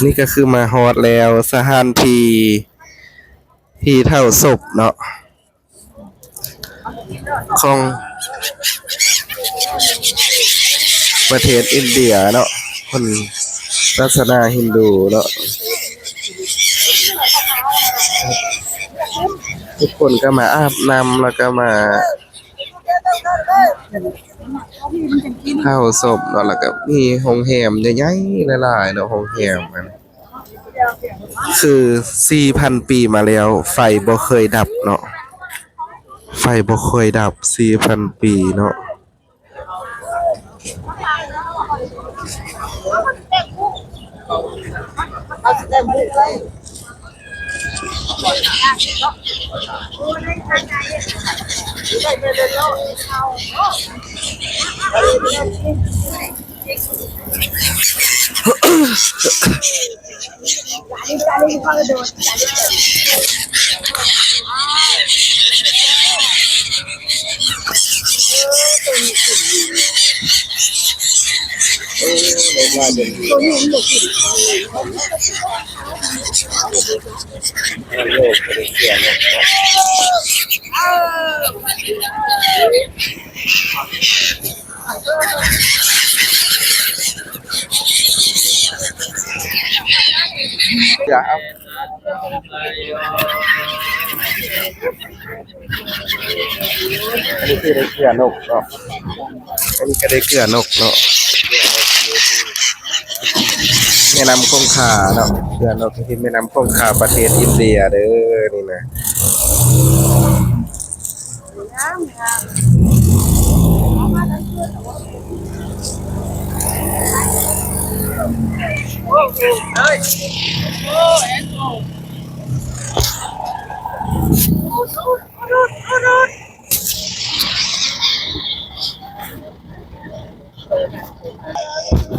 นี่ก็คือมาฮอดแล้วสถานที่เท่าศพเนาะของประเทศอินเดียเนาะคนศาสนาฮินดูเนาะทุกคนก็มาอาบน้ำแล้วก็มาเข้าศพเนาะแล้วก็มีโรงแรมใหญ่ๆหลายๆเนาะโรงแรมมันคือ 4,000 ปีมาแล้วไฟบ่เคยดับเนาะไฟบ่เคยดับ 4,000 ปีเนาะอย่าครับอันนี้คือได้เกลือนกเนาะอันนี้ก็ได้เกลือนกเนาะแม่น้ำคงคาเนาะเกลือนกที่แม่น้ำคงคาประเทศอินเดียเด้อนี่นะ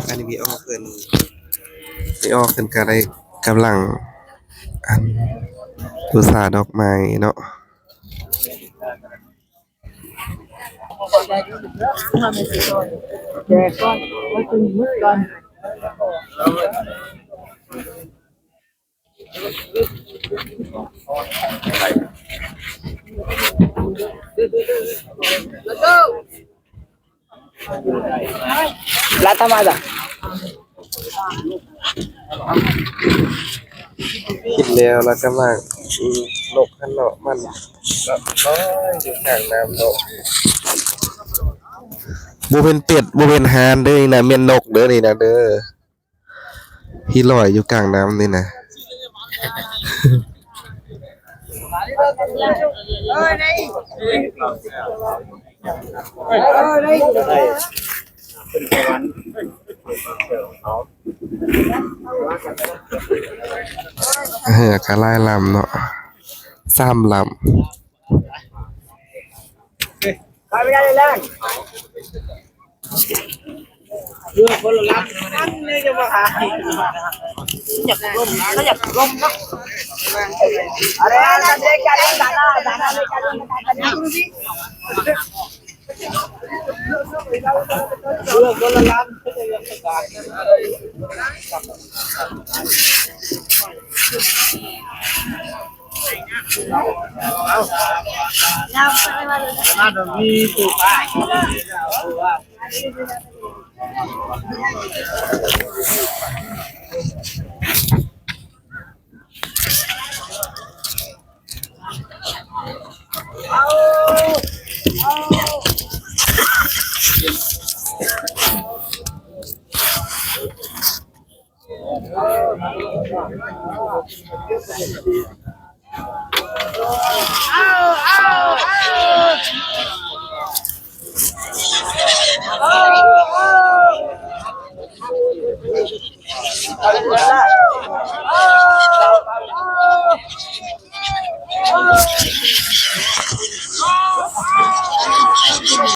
อันนี้มีออกเพิ่นก็ได้กำลังอันบูชาดอกไม้เนาะแจกก่อนไว้ถึงมื้อก่อนLata mada กินแล้วแล้วก็มานกขันเนาะมันก็น้อยอยู่ข้างน้ำเนาะบ่เป็นเป็ดบ่เป็นห่านเด้อนี่นะแม่นนกเด้อนี่นะเด้อที่ลอยอยู่กลางน้ำนี่นะก็หลายลำเนาะ3 ลำคนละลังนี่จะมาหาอยากร่มเขาอยากร่มเนาะอะไรนะเด็กกันดานาเด็กกันคนละลังเขาจะยังประกาศมาดมีตัวป้า